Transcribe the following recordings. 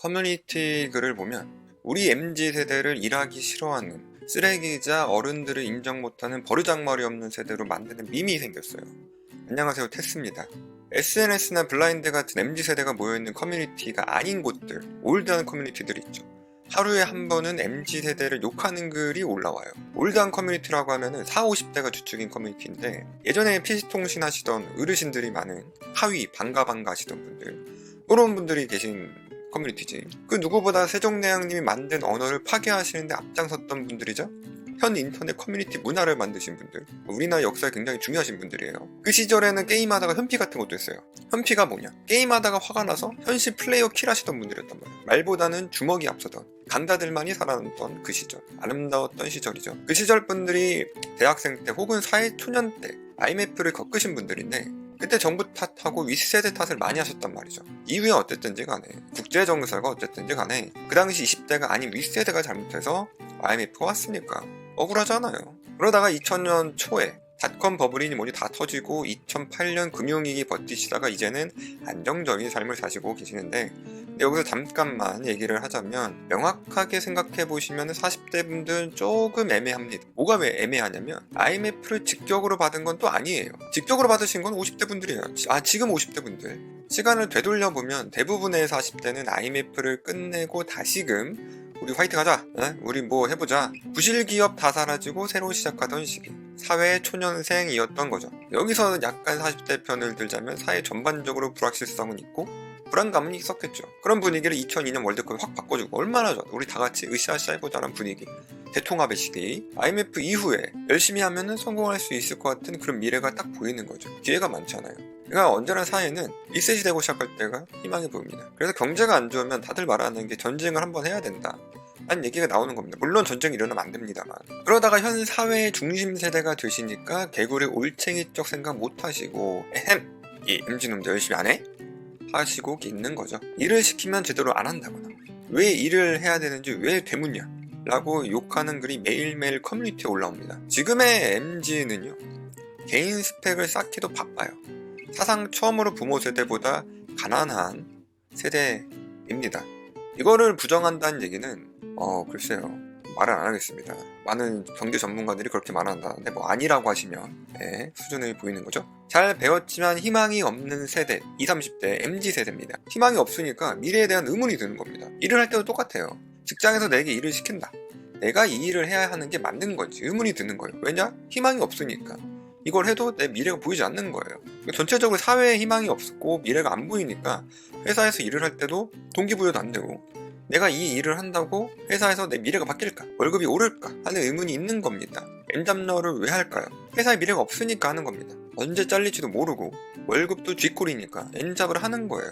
커뮤니티 글을 보면 우리 MZ세대를 일하기 싫어하는 쓰레기자 어른들을 인정 못하는 버르장머리 없는 세대로 만드는 밈이 생겼어요. 안녕하세요, 테스입니다. SNS나 블라인드 같은 MZ세대가 모여있는 커뮤니티가 아닌 곳들, 올드한 커뮤니티들이 있죠. 하루에 한 번은 MZ세대를 욕하는 글이 올라와요. 올드한 커뮤니티라고 하면은 40, 50대가 주축인 커뮤니티인데, 예전에 PC통신 하시던 어르신들이 많은 하위 반가 하시던 분들, 그런 분들이 계신 커뮤니티지. 그 누구보다 세종대왕님이 만든 언어를 파괴하시는데 앞장섰던 분들이죠. 현 인터넷 커뮤니티 문화를 만드신 분들, 우리나라 역사에 굉장히 중요하신 분들이에요. 그 시절에는 게임하다가 현피 같은 것도 했어요. 현피가 뭐냐, 게임하다가 화가 나서 현실 플레이어 킬하시던 분들이었단 말이에요. 말보다는 주먹이 앞서던 강자들만이 살아남던 그 시절, 아름다웠던 시절이죠. 그 시절 분들이 대학생 때 혹은 사회초년 때 IMF를 겪으신 분들인데, 그때 정부 탓하고 윗세대 탓을 많이 하셨단 말이죠. 이후에 어쨌든지 간에, 국제정세가 어쨌든지 간에 그 당시 20대가 아닌 윗세대가 잘못해서 IMF가 왔으니까 억울하잖아요. 그러다가 2000년 초에 닷컴 버블이니 뭐니 다 터지고 2008년 금융위기 버티시다가 이제는 안정적인 삶을 사시고 계시는데, 여기서 잠깐만 얘기를 하자면, 명확하게 생각해 보시면 40대 분들은 조금 애매합니다. 뭐가 왜 애매하냐면, IMF를 직격으로 받은 건 또 아니에요. 직격으로 받으신 건 50대 분들이에요. 지금 50대 분들. 시간을 되돌려 보면 대부분의 40대는 IMF를 끝내고 다시금 우리 화이팅 하자, 우리 뭐 해보자, 부실기업 다 사라지고 새로 시작하던 시기, 사회 초년생이었던 거죠. 여기서 약간 40대 편을 들자면 사회 전반적으로 불확실성은 있고 불안감은 있었겠죠. 그런 분위기를 2002년 월드컵에 확 바꿔주고, 얼마나 좋아, 우리 다 같이 으쌰으쌰 해보자는 분위기, 대통합의 시기, IMF 이후에 열심히 하면은 성공할 수 있을 것 같은 그런 미래가 딱 보이는 거죠. 기회가 많잖아요. 그러니까 언제나 사회는 리셋이 되고 시작할 때가 희망이 보입니다. 그래서 경제가 안 좋으면 다들 말하는 게 전쟁을 한번 해야 된다 라는 얘기가 나오는 겁니다. 물론 전쟁이 일어나면 안 됩니다만, 그러다가 현 사회의 중심 세대가 되시니까 개구리 올챙이적 생각 못 하시고, 이 MZ놈들 열심히 안 해? 하시고 있는 거죠. 일을 시키면 제대로 안 한다거나, 왜 일을 해야 되는지 왜 되묻냐 라고 욕하는 글이 매일매일 커뮤니티에 올라옵니다. 지금의 MZ는요, 개인 스펙을 쌓기도 바빠요. 사상 처음으로 부모 세대보다 가난한 세대입니다. 이거를 부정한다는 얘기는 글쎄요, 말은 안 하겠습니다. 많은 경제 전문가들이 그렇게 말한다는데 뭐 아니라고 하시면 수준을 보이는 거죠. 잘 배웠지만 희망이 없는 세대, 20, 30대 MZ세대입니다. 희망이 없으니까 미래에 대한 의문이 드는 겁니다. 일을 할 때도 똑같아요. 직장에서 내게 일을 시킨다, 내가 이 일을 해야 하는 게 맞는 건지 의문이 드는 거예요. 왜냐? 희망이 없으니까. 이걸 해도 내 미래가 보이지 않는 거예요. 전체적으로 사회에 희망이 없고 미래가 안 보이니까 회사에서 일을 할 때도 동기부여도 안 되고, 내가 이 일을 한다고 회사에서 내 미래가 바뀔까? 월급이 오를까? 하는 의문이 있는 겁니다. N잡러를 왜 할까요? 회사에 미래가 없으니까 하는 겁니다. 언제 잘릴지도 모르고 월급도 쥐꼬리니까 N잡을 하는 거예요.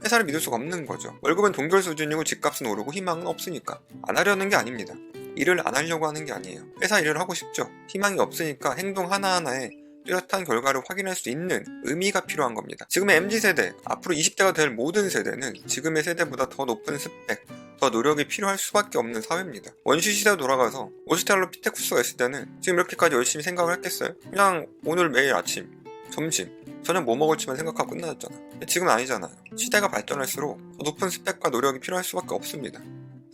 회사를 믿을 수가 없는 거죠. 월급은 동결 수준이고 집값은 오르고 희망은 없으니까 안 하려는 게 아닙니다. 일을 안 하려고 하는 게 아니에요. 회사 일을 하고 싶죠. 희망이 없으니까 행동 하나하나에 뚜렷한 결과를 확인할 수 있는 의미가 필요한 겁니다. 지금의 MZ세대, 앞으로 20대가 될 모든 세대는 지금의 세대보다 더 높은 스펙, 더 노력이 필요할 수밖에 없는 사회입니다. 원시 시대로 돌아가서 오스트랄로피테쿠스가 있을 때는 지금 이렇게까지 열심히 생각을 했겠어요? 그냥 오늘 매일 아침, 점심, 저녁 뭐 먹을지만 생각하고 끝나졌잖아. 지금은 아니잖아요. 시대가 발전할수록 더 높은 스펙과 노력이 필요할 수밖에 없습니다.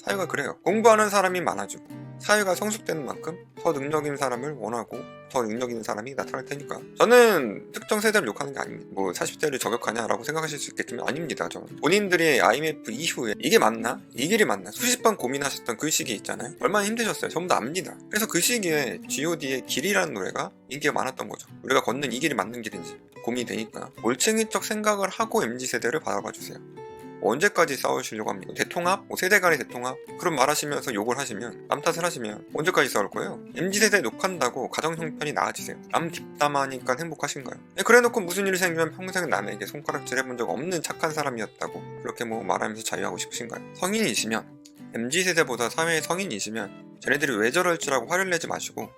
사회가 그래요. 공부하는 사람이 많아지고 사회가 성숙되는 만큼 더 능력 있는 사람을 원하고 더 능력 있는 사람이 나타날 테니까. 저는 특정 세대를 욕하는 게 아닙니다. 뭐 40대를 저격하냐라고 생각하실 수 있겠지만 아닙니다. 저는 본인들이 IMF 이후에 이게 맞나? 이 길이 맞나? 수십 번 고민하셨던 그 시기 있잖아요. 얼마나 힘드셨어요. 전부 다 압니다. 그래서 그 시기에 G.O.D의 길이라는 노래가 인기가 많았던 거죠. 우리가 걷는 이 길이 맞는 길인지 고민이 되니까 올챙이적 생각을 하고 MZ세대를 바라봐주세요. 언제까지 싸우시려고 합니까? 대통합? 세대 간의 대통합? 그런 말 하시면서 욕을 하시면, 남 탓을 하시면 언제까지 싸울 거예요? MZ세대 욕한다고 가정 형편이 나아지세요? 남 뒷담화니까 행복하신가요? 그래놓고 무슨 일이 생기면 평생 남에게 손가락질 해본 적 없는 착한 사람이었다고 그렇게 뭐 말하면서 자유하고 싶으신가요? 성인이시면, MZ세대보다 사회의 성인이시면 쟤네들이 왜 저럴지라고 화를 내지 마시고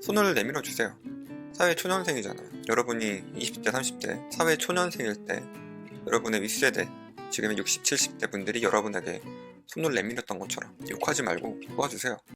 손을 내밀어 주세요. 사회 초년생이잖아요. 여러분이 20대, 30대 사회 초년생일 때 여러분의 윗세대, 지금의 60, 70대 분들이 여러분에게 손을 내밀었던 것처럼 욕하지 말고 도와주세요.